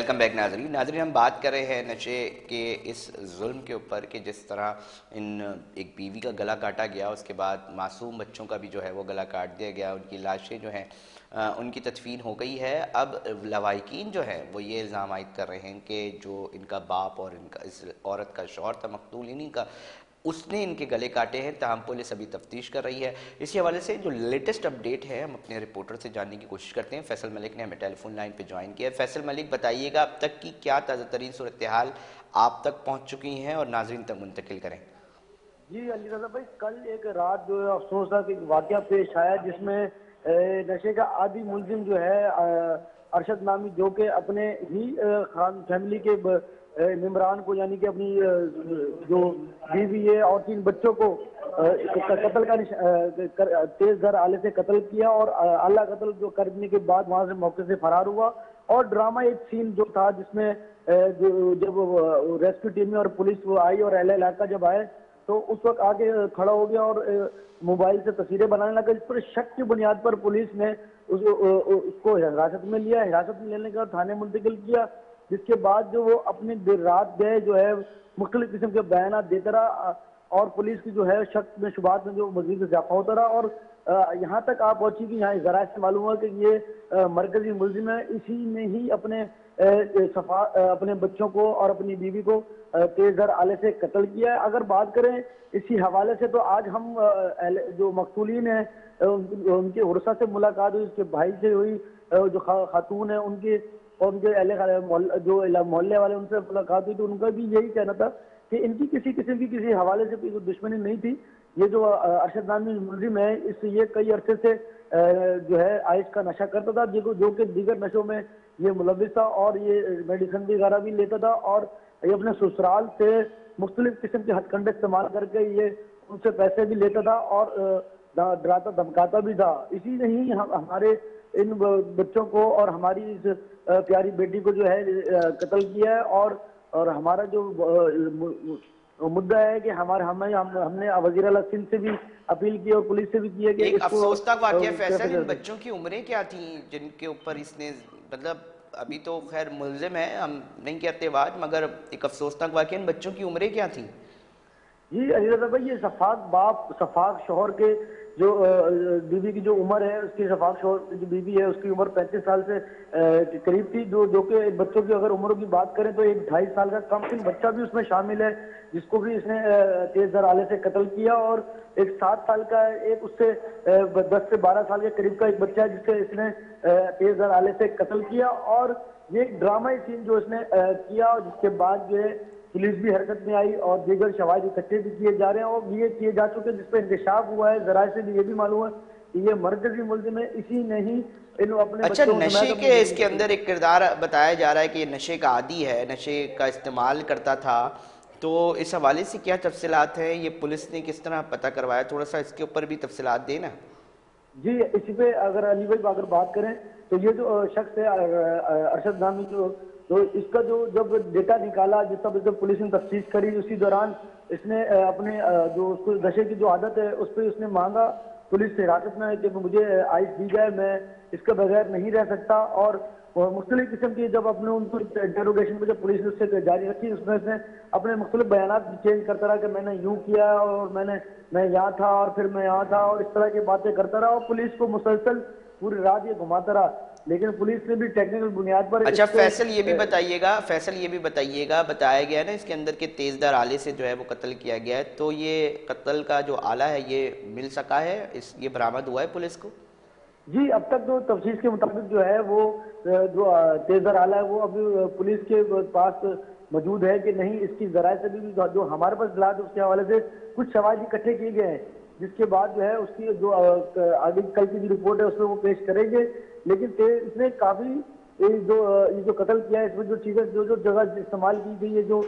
Welcome back ناظرین ہم بات کر رہے ہیں نشے کے اس ظلم کے اوپر کہ جس طرح ایک بیوی کا گلا کاٹا گیا، اس کے بعد معصوم بچوں کا بھی جو ہے وہ گلا کاٹ دیا گیا، ان کی لاشیں جو ہیں ان کی تدفین ہو گئی ہے۔ اب لواحقین جو ہیں وہ یہ الزام عائد کر رہے ہیں کہ جو ان کا باپ اور ان کا اس عورت کا شوہر تھا مقتول انہی کا، اس نے ان کے گلے کاٹے ہیں، تاہم پولیس ابھی تفتیش کر رہی ہے۔ اسی حوالے سے جو لیٹسٹ اپڈیٹ ہے ہم اپنے رپورٹر سے جاننے کی کوشش کرتے ہیں۔ فیصل ملک نے ہمیں ٹیلی فون لائن پہ جوائن کیا ہے۔ فیصل ملک، بتائیے گا اب تک کی کیا تازہ ترین صورتحال آپ تک پہنچ چکی ہیں اور ناظرین تک منتقل کریں۔ جی علی رضا بھائی، کل ایک رات جو افسوسناک ایک واقعہ پیش آیا جس میں نشے کا عادی ملزم جو ہے ارشد نامی، جو کہ اپنے ہی فیملی کے ممبران کو یعنی کہ اپنی جو بیوی ہے اور 3 بچوں کو قتل کا تیز دھار آلے سے قتل کیا اور اعلی قتل جو کرنے کے بعد وہاں سے موقع سے فرار ہوا۔ اور ڈرامہ ایک سین جو تھا جس میں جب ریسکیو ٹیم اور پولیس وہ آئی اور اہل علاقہ جب آئے تو اس وقت آگے کھڑا ہو گیا اور موبائل سے تصویریں بنانے لگا، جس پر شک کی بنیاد پر پولیس نے اس کو حراست میں لیا۔ حراست میں لینے کے بعد تھانے منتقل کیا، جس کے بعد جو وہ اپنی دیر رات گئے جو ہے مختلف قسم کے بیانات دیتا رہا اور پولیس کی جو ہے شک میں شبہات میں جو مزید اضافہ ہوتا رہا اور یہاں تک آپ پہنچی کہ یہاں ذرائع سے معلوم ہوا کہ یہ مرکزی ملزم ہے، اسی نے ہی اپنے بچوں کو اور اپنی بیوی کو تیز دھار آلے سے قتل کیا ہے۔ اگر بات کریں اسی حوالے سے تو آج ہم جو مقتولین ہیں ان کے ورثہ سے ملاقات ہوئی، اس کے بھائی سے ہوئی، جو خاتون ہیں ان کے اور ان کے جو محلے والے ان سے ملاقات ہوئی تو ان کا بھی یہی کہنا تھا کہ ان کی کسی قسم کی کسی حوالے سے کوئی دشمنی نہیں تھی۔ یہ جو ارشد نامی ملزم ہے یہ کئی عرصے سے جو ہے عائش کا نشہ کرتا تھا، جو کہ دیگر نشوں میں یہ ملوث تھا اور یہ میڈیسن وغیرہ بھی لیتا تھا اور یہ اپنے سسرال سے مختلف قسم کے ہتھ کنڈے استعمال کر کے یہ ان سے پیسے بھی لیتا تھا اور ڈراتا دھمکاتا بھی تھا۔ اسی نے ہی ہمارے ان بچوں کو اور ہماری اس پیاری بیٹی کو جو ہے قتل کیا ہے اور ہمارا جو مدعا ہے کہ ہم نے وزیر اعلیٰ سندھ سے بھی اپیل کی اور پولیس سے بھی کی ہے کہ ایک اس کو افسوسناک واقعہ فیصل، ان بچوں کی عمریں کیا تھیں جن کے اوپر اس نے مطلب ابھی تو خیر ملزم ہے، ہم نہیں کہتے بات، مگر ایک افسوسناک واقعہ ان بچوں کی عمریں کیا تھیں؟ جی علی رضا بھائی، یہ شفاق باپ شفاق شوہر کے جو بیوی کی جو عمر ہے، اس کی شفاق شوہر کی جو بیوی ہے اس کی عمر 35 سال سے قریب تھی، جو کہ بچوں کی اگر عمروں کی بات کریں تو ایک 2.5 سال کا کم سن بچہ بھی اس میں شامل ہے جس کو بھی اس نے تیز دھار آلے سے قتل کیا، اور ایک 7 سال کا ایک اس سے 10 سے 12 سال کے قریب کا ایک بچہ ہے جس سے اس نے تیز دھار آلے سے قتل کیا۔ اور یہ ایک ڈرامائی سین جو اس نے کیا اور جس کے بعد جو ہے پولیس بھی حرکت میں آئی اور دیگر شواہد اکٹھے بھی کیے جا رہے ہیں اور یہ کیے جا چکے جس پہ انکشاف ہوا ہے۔ ذرائع سے بھی یہ بھی معلوم ہے کہ یہ مرکزی ملزم ہے، اسی نے ہی اپنے اچھا، بچوں نشے کے اس کے اندر ایک کردار بتایا جا رہا ہے کہ یہ نشے کا عادی ہے، نشے کا استعمال کرتا تھا، تو اس حوالے سے کیا تفصیلات ہیں؟ یہ پولیس نے کس طرح پتہ کروایا؟ تھوڑا سا اس کے اوپر بھی تفصیلات دینا۔ جی اسی پہ اگر علی بھائی اگر بات کریں تو یہ جو شخص ہے ارشد نامی جو اس کا جو جب ڈیٹا نکالا جب پولیس نے تفتیش کری، اسی دوران اس نے اپنے جو اس کو نشے کی جو عادت ہے اس پہ اس نے مانگا پولیس سے حراست میں کہ مجھے آئس دی جائے، میں اس کے بغیر نہیں رہ سکتا، اور مختلف قسم کی جب اپنے ان کو انٹروگیشن میں جب پولیس نے اس سے جاری رکھی اس میں اس نے اپنے مختلف بیانات چینج کرتا رہا کہ میں نے یوں کیا اور میں یہاں تھا اور پھر میں یہاں تھا اور اس طرح کی باتیں کرتا رہا اور پولیس کو مسلسل پوری رات یہ گھماتا رہا، لیکن پولیس نے بھی ٹیکنیکل بنیاد پر اچھا فیصل یہ بھی بتائیے گا بتایا گیا ہے نا اس کے اندر کہ تیز دھار آلے سے جو ہے وہ قتل کیا گیا ہے، تو یہ قتل کا جو آلہ ہے یہ مل سکا ہے، یہ برآمد ہوا ہے پولیس کو؟ جی اب تک جو تفتیش کے مطابق جو ہے وہ جو تیز دھار آلہ ہے وہ ابھی پولیس کے پاس موجود ہے کہ نہیں، اس کی ذرائع سے بھی جو ہمارے پاس اطلاعات اس کے حوالے سے کچھ شواہد اکٹھے کیے گئے ہیں جس کے بعد جو ہے اس کی جو آگے کل کی جو رپورٹ ہے اس میں وہ پیش کریں گے، لیکن اس نے کافی یہ جو قتل کیا ہے اس میں جو چیزیں جو جگہ استعمال کی گئی ہے جو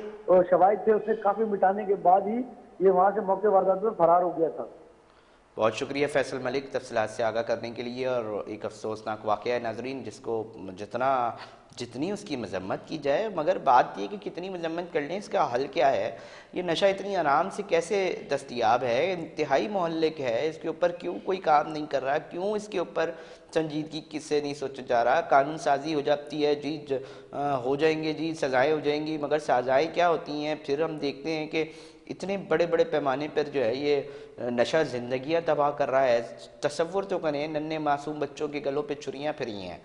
شواہد تھے اس نے کافی مٹانے کے بعد ہی یہ وہاں سے موقع واردات میں فرار ہو گیا تھا۔ بہت شکریہ فیصل ملک تفصیلات سے آگاہ کرنے کے لیے. اور ایک افسوسناک واقعہ ہے ناظرین، جس کو جتنی اس کی مذمت کی جائے، مگر بات یہ کہ کتنی مذمت کر لیں، اس کا حل کیا ہے؟ یہ نشہ اتنی آرام سے کیسے دستیاب ہے، انتہائی محلک ہے، اس کے اوپر کیوں کوئی کام نہیں کر رہا، کیوں اس کے اوپر سنجیدگی کس سے نہیں سوچا جا رہا؟ قانون سازی ہو جاتی ہے جی، ہو جائیں گے جی، سزائیں ہو جائیں گی، مگر سزائیں کیا ہوتی ہیں؟ پھر ہم دیکھتے ہیں کہ اتنے بڑے بڑے پیمانے پر جو ہے یہ نشہ زندگیاں تباہ کر رہا ہے. تصور تو کریں، ننھے معصوم بچوں کے گلوں پہ چھریاں پھری ہیں.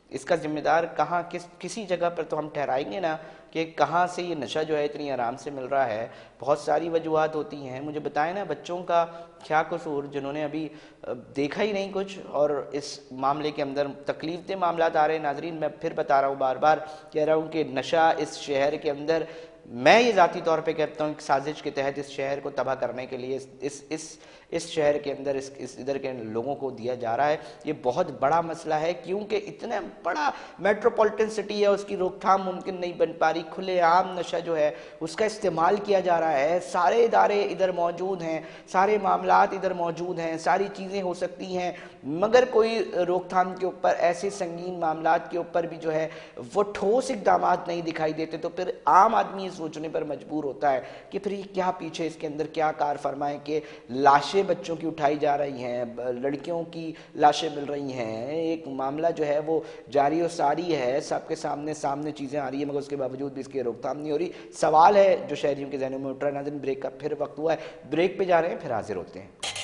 اس کا ذمہ دار کہاں، کسی جگہ پر تو ہم ٹھہرائیں گے نا کہ کہاں سے یہ نشہ جو ہے اتنی آرام سے مل رہا ہے. بہت ساری وجوہات ہوتی ہیں. مجھے بتائیں نا بچوں کا کیا قصور، جنہوں نے ابھی دیکھا ہی نہیں کچھ، اور اس معاملے کے اندر تکلیف دہ معاملات آ رہے ہیں. ناظرین میں پھر بتا رہا ہوں، بار بار کہہ رہا ہوں کہ نشہ اس شہر کے اندر، میں یہ ذاتی طور پہ کہتا ہوں کہ سازش کے تحت اس شہر کو تباہ کرنے کے لیے اس شہر کے اندر اس ادھر کے لوگوں کو دیا جا رہا ہے. یہ بہت بڑا مسئلہ ہے، کیونکہ اتنا بڑا میٹروپولیٹن سٹی ہے، اس کی روک تھام ممکن نہیں بن پا رہی. کھلے عام نشہ جو ہے اس کا استعمال کیا جا رہا ہے. سارے ادارے ادھر موجود ہیں، سارے معاملات ادھر موجود ہیں، ساری چیزیں ہو سکتی ہیں، مگر کوئی روک تھام کے اوپر، ایسے سنگین معاملات کے اوپر بھی جو ہے وہ ٹھوس اقدامات نہیں دکھائی دیتے. تو پھر عام آدمی یہ سوچنے پر مجبور ہوتا ہے کہ پھر یہ کیا پیچھے اس کے اندر کیا کار فرما ہے کہ لاشیں بچوں کی اٹھائی جا رہی ہیں، لڑکیوں کی لاشیں مل رہی ہیں. ایک معاملہ جو ہے وہ جاری و ساری ہے، سب کے سامنے چیزیں آ رہی ہیں، مگر اس کے باوجود بھی اس کی روک تھام نہیں ہو رہی. سوال ہے جو شہریوں کے ذہنوں میں اٹھ رہا ہے. ناظرین بریک کا پھر وقت ہوا ہے، بریک پہ جا رہے ہیں، پھر حاضر ہوتے ہیں.